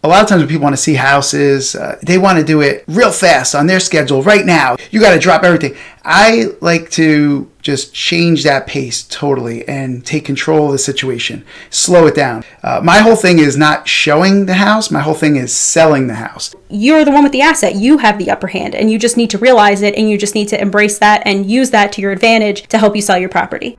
A lot of times when people want to see houses, they want to do it real fast on their schedule right now. You got to drop everything. I like to just change that pace totally and take control of the situation. Slow it down. My whole thing is not showing the house. My whole thing is selling the house. You're the one with the asset. You have the upper hand, and you just need to realize it, and you just need to embrace that and use that to your advantage to help you sell your property.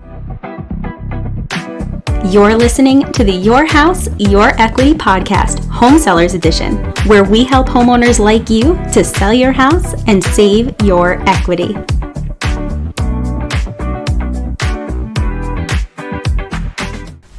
You're listening to the Your House, Your Equity podcast, Home Sellers Edition, where we help homeowners like you to sell your house and save your equity.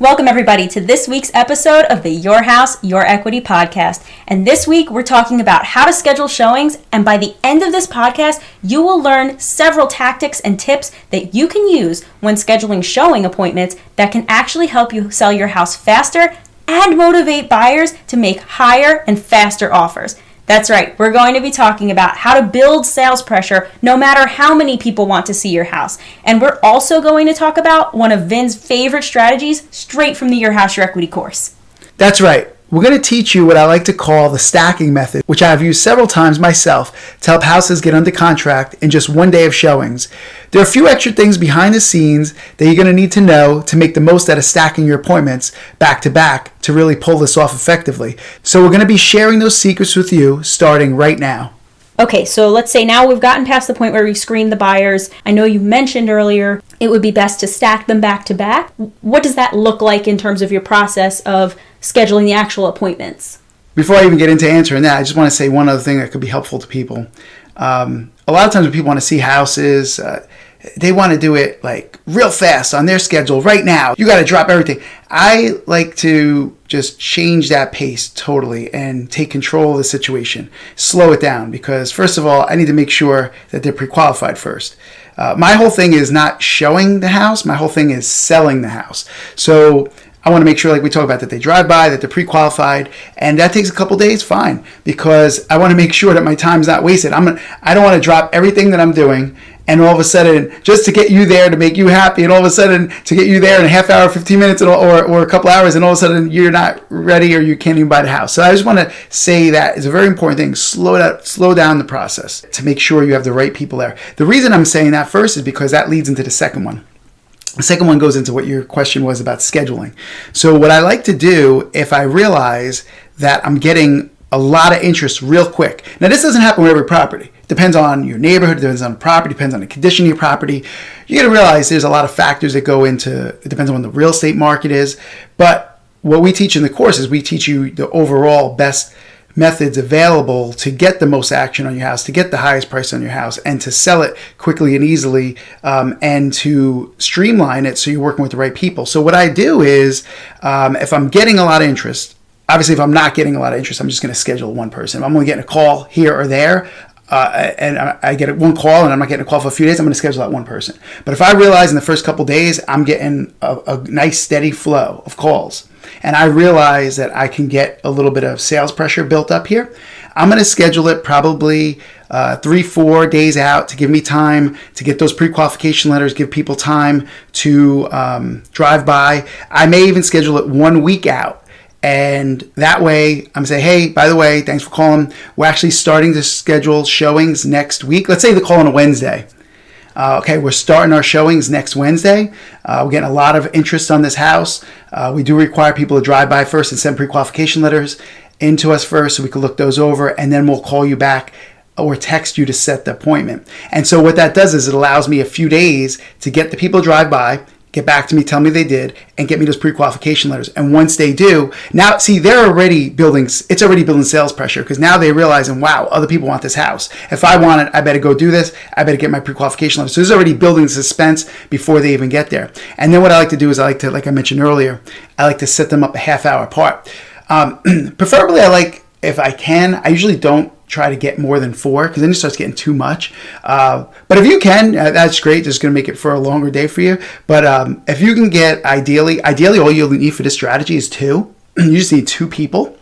Welcome everybody to this week's episode of the Your House, Your Equity podcast. And this week we're talking about how to schedule showings, and by the end of this podcast, you will learn several tactics and tips that you can use when scheduling showing appointments that can actually help you sell your house faster and motivate buyers to make higher and faster offers. That's right, we're going to be talking about how to build sales pressure no matter how many people want to see your house. And we're also going to talk about one of Vin's favorite strategies straight from the Your House, Your Equity course. That's right. We're going to teach you what I like to call the stacking method, which I've used several times myself to help houses get under contract in just one day of showings. There are a few extra things behind the scenes that you're going to need to know to make the most out of stacking your appointments back to back to really pull this off effectively. So we're going to be sharing those secrets with you starting right now. Okay, so let's say now we've gotten past the point where we screened the buyers. I know you mentioned earlier it would be best to stack them back to back. What does that look like in terms of your process of scheduling the actual appointments? Before I even get into answering that, I just want to say one other thing that could be helpful to people. A lot of times when people want to see houses, they want to do it like real fast on their schedule right now. You got to drop everything. I like to just change that pace totally and take control of the situation. Slow it down because first of all, I need to make sure that they're pre-qualified first. My whole thing is not showing the house. My whole thing is selling the house. So I want to make sure, like we talk about, that they drive by, that they're pre-qualified, and that takes a couple days, fine, because I want to make sure that my time's not wasted. I don't want to drop everything that I'm doing, and all of a sudden, just to get you there, to make you happy, and all of a sudden, to get you there in a half hour, 15 minutes, or a couple hours, and all of a sudden, you're not ready or you can't even buy the house. So I just want to say that is a very important thing. Slow down the process to make sure you have the right people there. The reason I'm saying that first is because that leads into the second one. The second one goes into what your question was about scheduling. So what I like to do if I realize that I'm getting a lot of interest real quick. Now this doesn't happen with every property. It depends on your neighborhood, it depends on the property, depends on the condition of your property. You got to realize there's a lot of factors that go into, it depends on what the real estate market is. But what we teach in the course is we teach you the overall best methods available to get the most action on your house, to get the highest price on your house, and to sell it quickly and easily, and to streamline it so you're working with the right people. So what I do is, if I'm getting a lot of interest, obviously if I'm not getting a lot of interest, I'm just going to schedule one person. If I'm only getting a call here or there, and I get one call and I'm not getting a call for a few days, I'm going to schedule that one person. But if I realize in the first couple days I'm getting a nice steady flow of calls, and I realize that I can get a little bit of sales pressure built up here, I'm going to schedule it probably 3-4 days out to give me time to get those pre-qualification letters, give people time to drive by. I may even schedule it 1 week out. And that way, I'm saying, hey, by the way, thanks for calling. We're actually starting to schedule showings next week. Let's say they call on a Wednesday. Okay, we're starting our showings next Wednesday. We're getting a lot of interest on this house. We do require people to drive by first and send pre-qualification letters into us first so we can look those over, and then we'll call you back or text you to set the appointment. And so what that does is it allows me a few days to get the people to drive by, get back to me, tell me they did, and get me those pre-qualification letters. And once they do, now, see, it's already building sales pressure because now they realize, and wow, other people want this house. If I want it, I better go do this. I better get my pre-qualification letters. So this is already building suspense before they even get there. And then what I like to do is like I mentioned earlier, I like to set them up a half hour apart. Preferably, if I can, I usually don't try to get more than 4 because then it starts getting too much. But if you can, that's great. Just going to make it for a longer day for you. But if you can get, ideally all you'll need for this strategy is 2. You just need 2 people,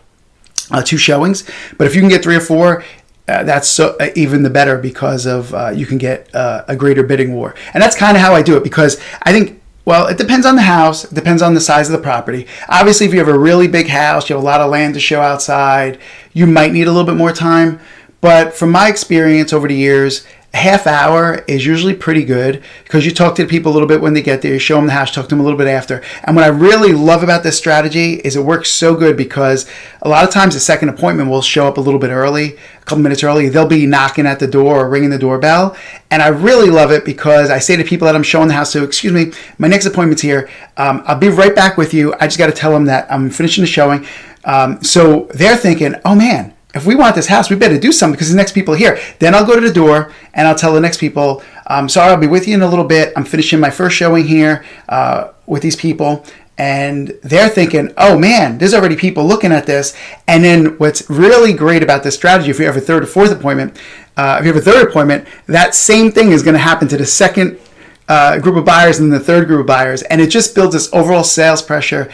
2 showings. But if you can get 3 or 4, that's even the better because of you can get a greater bidding war. And that's kind of how I do it because I think Well, it depends on the house. It depends on the size of the property. Obviously, if you have a really big house, you have a lot of land to show outside, you might need a little bit more time. But from my experience over the years, a half hour is usually pretty good because you talk to the people a little bit when they get there, you show them the house, talk to them a little bit after. And what I really love about this strategy is it works so good because a lot of times the second appointment will show up a little bit early, a couple minutes early. They'll be knocking at the door or ringing the doorbell. And I really love it because I say to people that I'm showing the house to, excuse me, my next appointment's here. I'll be right back with you. I just got to tell them that I'm finishing the showing. So they're thinking, oh man, if we want this house, we better do something because the next people are here. Then I'll go to the door and I'll tell the next people, sorry, I'll be with you in a little bit. I'm finishing my first showing here with these people. And they're thinking, oh man, there's already people looking at this. And then what's really great about this strategy, if you have a third or fourth appointment, that same thing is going to happen to the second group of buyers and the third group of buyers, and it just builds this overall sales pressure,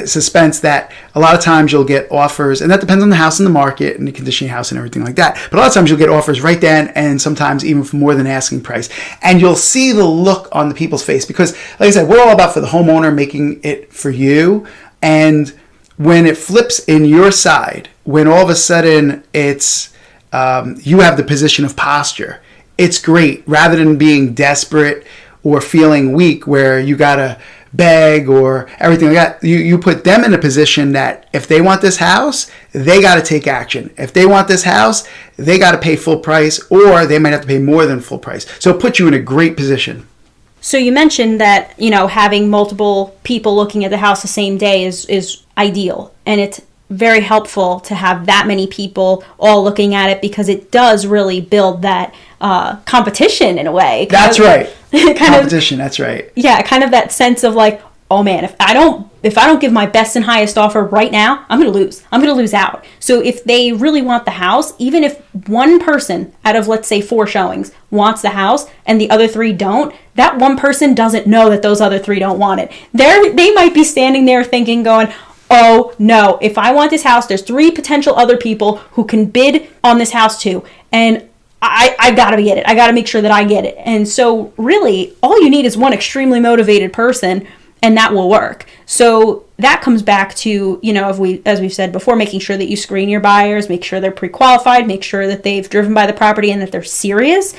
suspense that a lot of times you'll get offers, and that depends on the house and the market and the condition of your house and everything like that. But a lot of times you'll get offers right then, and sometimes even for more than asking price. And you'll see the look on the people's face because, like I said, we're all about for the homeowner making it for you. And when it flips in your side, when all of a sudden it's you have the position of posture. It's great rather than being desperate or feeling weak where you gotta beg or everything like that. You put them in a position that if they want this house, they gotta take action. If they want this house, they gotta pay full price or they might have to pay more than full price. So it puts you in a great position. So you mentioned that, having multiple people looking at the house the same day is ideal. And it's very helpful to have that many people all looking at it because it does really build that competition in a way. That's right. Competition, that's right. Yeah, kind of that sense of like, oh man, if I don't give my best and highest offer right now, I'm going to lose. I'm going to lose out. So if they really want the house, even if one person out of, let's say, 4 showings wants the house and the other 3 don't, that one person doesn't know that those other 3 don't want it. They might be standing there thinking, going, oh no, if I want this house, there's 3 potential other people who can bid on this house too. And I gotta get it. I gotta make sure that I get it. And so really, all you need is one extremely motivated person and that will work. So that comes back to, as we've said before, making sure that you screen your buyers, make sure they're pre-qualified, make sure that they've driven by the property and that they're serious.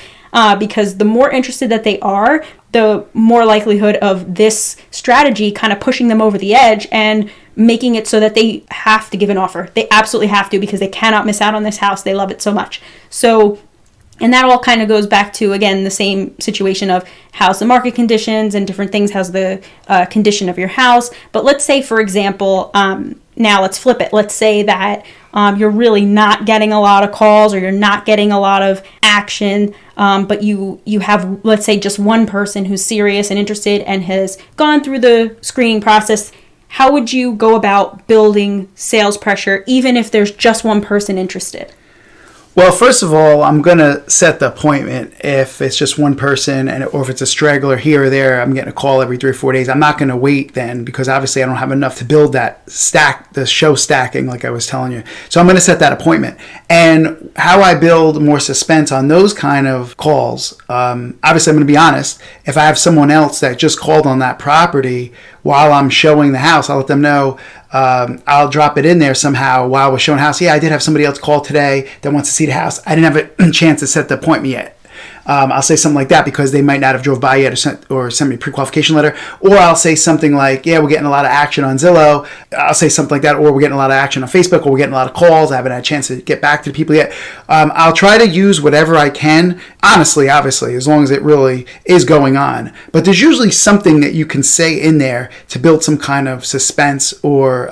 Because the more interested that they are, the more likelihood of this strategy kind of pushing them over the edge and making it so that they have to give an offer. They absolutely have to because they cannot miss out on this house. They love it so much. So, and that all kind of goes back to, again, the same situation of how's the market conditions and different things, how's the condition of your house. But let's say, for example, now let's flip it. Let's say that you're really not getting a lot of calls or you're not getting a lot of action, but you have, let's say, just one person who's serious and interested and has gone through the screening process. How would you go about building sales pressure even if there's just one person interested? Well, first of all, I'm going to set the appointment if it's just one person or if it's a straggler here or there. I'm getting a call every 3 or 4 days. I'm not going to wait then because obviously I don't have enough to build that stack, the show stacking like I was telling you. So I'm going to set that appointment. And how I build more suspense on those kind of calls, obviously I'm going to be honest. If I have someone else that just called on that property while I'm showing the house, I'll let them know. I'll drop it in there somehow while we're showing the house. Yeah, I did have somebody else call today that wants to see the house. I didn't have a chance to set the appointment yet. I'll say something like that because they might not have drove by yet or sent me a pre-qualification letter. Or I'll say something like, yeah, we're getting a lot of action on Zillow. I'll say something like that. Or we're getting a lot of action on Facebook. Or we're getting a lot of calls. I haven't had a chance to get back to the people yet. I'll try to use whatever I can. Honestly, obviously, as long as it really is going on. But there's usually something that you can say in there to build some kind of suspense or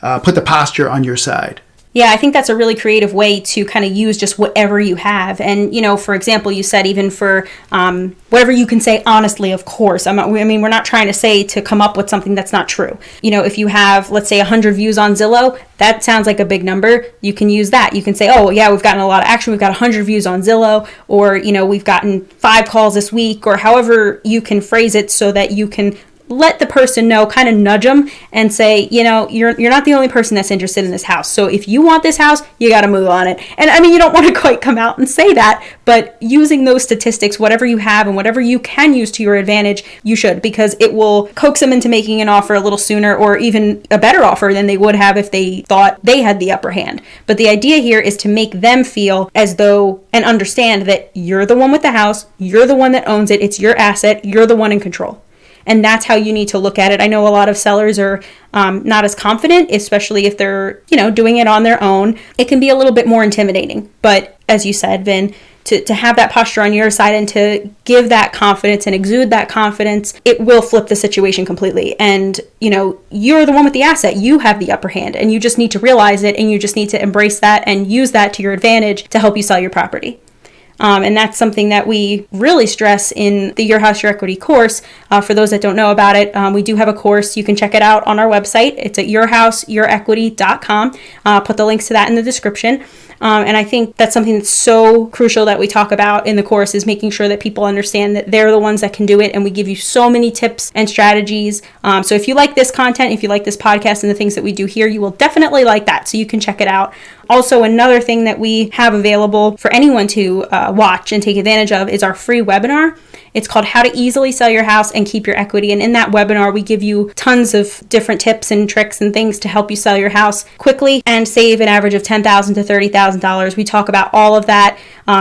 put the posture on your side. Yeah, I think that's a really creative way to kind of use just whatever you have. And, for example, you said even for whatever you can say honestly, of course. We're not trying to say to come up with something that's not true. If you have, let's say, 100 views on Zillow, that sounds like a big number. You can use that. You can say, oh, yeah, we've gotten a lot of action. We've got 100 views on Zillow. Or, we've gotten 5 calls this week. Or however you can phrase it so that you can let the person know, kind of nudge them and say, you're not the only person that's interested in this house. So if you want this house, you got to move on it. And I mean, you don't want to quite come out and say that, but using those statistics, whatever you have and whatever you can use to your advantage, you should, because it will coax them into making an offer a little sooner, or even a better offer than they would have if they thought they had the upper hand. But the idea here is to make them feel as though, and understand that you're the one with the house, you're the one that owns it, it's your asset, you're the one in control. And that's how you need to look at it. I know a lot of sellers are not as confident, especially if they're, doing it on their own. It can be a little bit more intimidating. But as you said, Vin, to have that posture on your side and to give that confidence and exude that confidence, it will flip the situation completely. And, you're the one with the asset. You have the upper hand, and you just need to realize it, and you just need to embrace that and use that to your advantage to help you sell your property. And that's something that we really stress in the Your House, Your Equity course. For those that don't know about it, we do have a course. You can check it out on our website. It's at yourhouseyourequity.com. Put the links to that in the description. And I think that's something that's so crucial that we talk about in the course, is making sure that people understand that they're the ones that can do it. And we give you so many tips and strategies. So if you like this content, if you like this podcast and the things that we do here, you will definitely like that. So you can check it out. Also, another thing that we have available for anyone to watch and take advantage of is our free webinar. It's called How to Easily Sell Your House and Keep Your Equity. And in that webinar, we give you tons of different tips and tricks and things to help you sell your house quickly and save an average of $10,000 to $30,000. We talk about all of that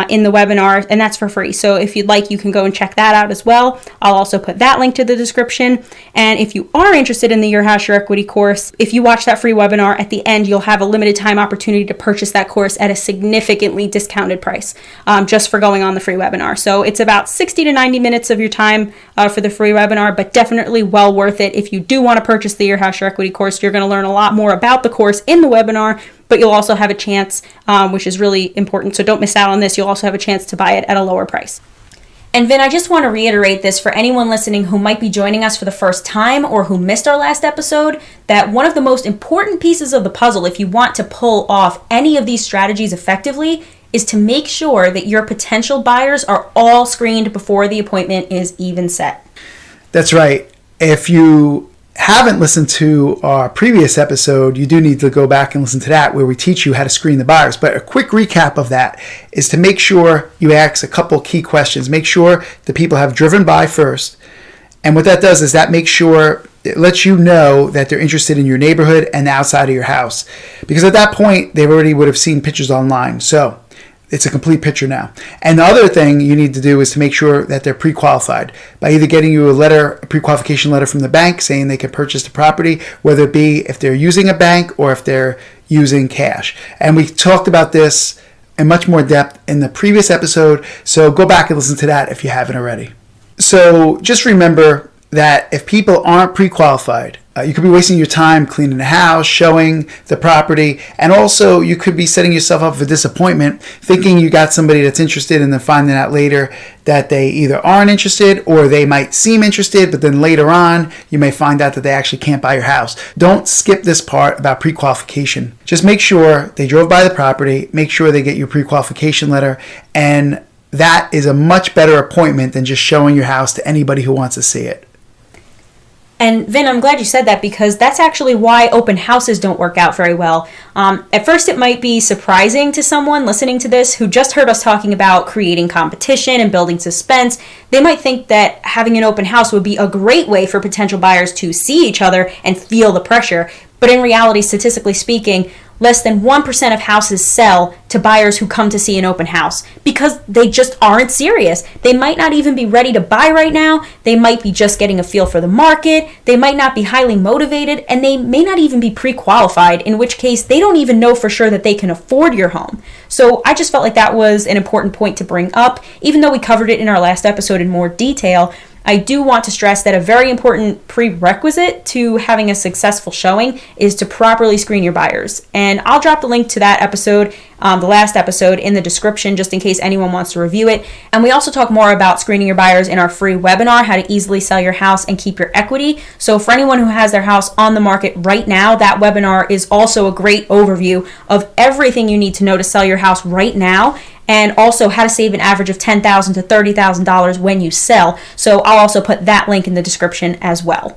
in the webinar, and that's for free. So if you'd like, you can go and check that out as well. I'll also put that link to the description. And if you are interested in the Your House, Your Equity course, if you watch that free webinar, at the end, you'll have a limited time opportunity to purchase that course at a significantly discounted price just for going on the free webinar. So it's about 60 to 90 minutes of your time for the free webinar, but definitely well worth it. If you do want to purchase the Your House, Your Equity course, you're going to learn a lot more about the course in the webinar, but you'll also have a chance, which is really important. So don't miss out on this. You'll also have a chance to buy it at a lower price. And Vin, I just want to reiterate this for anyone listening who might be joining us for the first time or who missed our last episode, that one of the most important pieces of the puzzle, if you want to pull off any of these strategies effectively, is to make sure that your potential buyers are all screened before the appointment is even set. That's right. If you haven't listened to our previous episode, you do need to go back and listen to that, where we teach you how to screen the buyers. But a quick recap of that is to make sure you ask a couple key questions. Make sure the people have driven by first. And what that does is that makes sure it lets you know that they're interested in your neighborhood and outside of your house. Because at that point, they already would have seen pictures online. So it's a complete picture now. And the other thing you need to do is to make sure that they're pre-qualified by either getting you a pre-qualification letter from the bank saying they can purchase the property, whether it be if they're using a bank or if they're using cash. And we talked about this in much more depth in the previous episode, so go back and listen to that if you haven't already. So just remember that if people aren't pre-qualified, you could be wasting your time cleaning the house, showing the property, and also you could be setting yourself up for disappointment, thinking you got somebody that's interested and then finding out later that they either aren't interested or they might seem interested, but then later on you may find out that they actually can't buy your house. Don't skip this part about pre-qualification. Just make sure they drove by the property, make sure they get your pre-qualification letter, and that is a much better appointment than just showing your house to anybody who wants to see it. And Vin, I'm glad you said that, because that's actually why open houses don't work out very well. At first, it might be surprising to someone listening to this who just heard us talking about creating competition and building suspense. They might think that having an open house would be a great way for potential buyers to see each other and feel the pressure. But in reality, statistically speaking, less than 1% of houses sell to buyers who come to see an open house because they just aren't serious. They might not even be ready to buy right now. They might be just getting a feel for the market. They might not be highly motivated, and they may not even be pre-qualified, in which case they don't even know for sure that they can afford your home. So I just felt like that was an important point to bring up. Even though we covered it in our last episode in more detail, I do want to stress that a very important prerequisite to having a successful showing is to properly screen your buyers. And I'll drop the link to that episode, the last episode, in the description just in case anyone wants to review it. And we also talk more about screening your buyers in our free webinar, How to Easily Sell Your House and Keep Your Equity. So for anyone who has their house on the market right now, that webinar is also a great overview of everything you need to know to sell your house right now. and also how to save an average of $10,000 to $30,000 when you sell. So I'll also put that link in the description as well.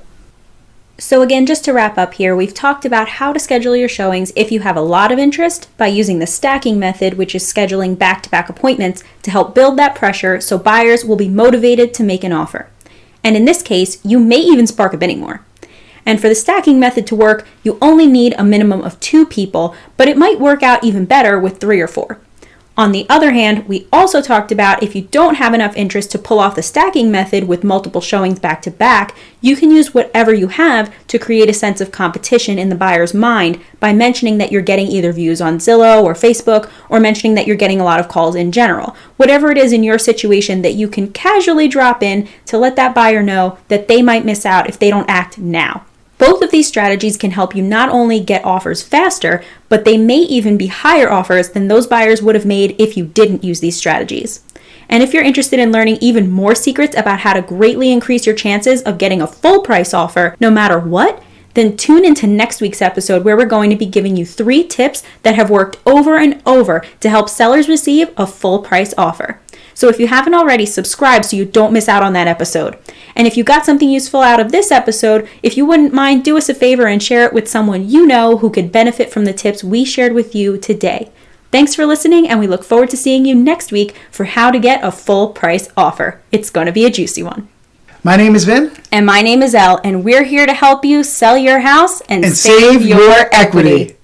So again, just to wrap up here, we've talked about how to schedule your showings if you have a lot of interest by using the stacking method, which is scheduling back-to-back appointments to help build that pressure so buyers will be motivated to make an offer. And in this case, you may even spark a bidding war. And for the stacking method to work, you only need a minimum of 2 people, but it might work out even better with 3 or 4. On the other hand, we also talked about if you don't have enough interest to pull off the stacking method with multiple showings back to back, you can use whatever you have to create a sense of competition in the buyer's mind by mentioning that you're getting either views on Zillow or Facebook, or mentioning that you're getting a lot of calls in general. Whatever it is in your situation that you can casually drop in to let that buyer know that they might miss out if they don't act now. Both of these strategies can help you not only get offers faster, but they may even be higher offers than those buyers would have made if you didn't use these strategies. And if you're interested in learning even more secrets about how to greatly increase your chances of getting a full price offer no matter what, then tune into next week's episode where we're going to be giving you 3 tips that have worked over and over to help sellers receive a full price offer. So if you haven't already, subscribe so you don't miss out on that episode. And if you got something useful out of this episode, if you wouldn't mind, do us a favor and share it with someone you know who could benefit from the tips we shared with you today. Thanks for listening, and we look forward to seeing you next week for how to get a full price offer. It's going to be a juicy one. My name is Vin. And my name is Elle, and we're here to help you sell your house and save your equity.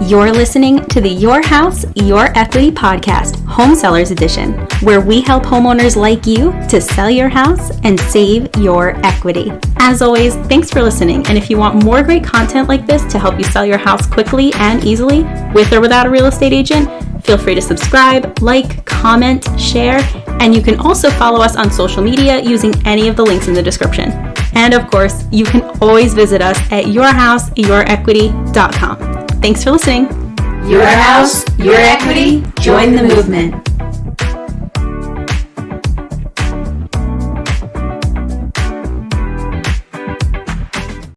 You're listening to the Your House, Your Equity podcast, Home Sellers Edition, where we help homeowners like you to sell your house and save your equity. As always, thanks for listening. And if you want more great content like this to help you sell your house quickly and easily, with or without a real estate agent, feel free to subscribe, like, comment, share, and you can also follow us on social media using any of the links in the description. And of course, you can always visit us at yourhouseyourequity.com. Thanks for listening. Your house, your equity, join the movement.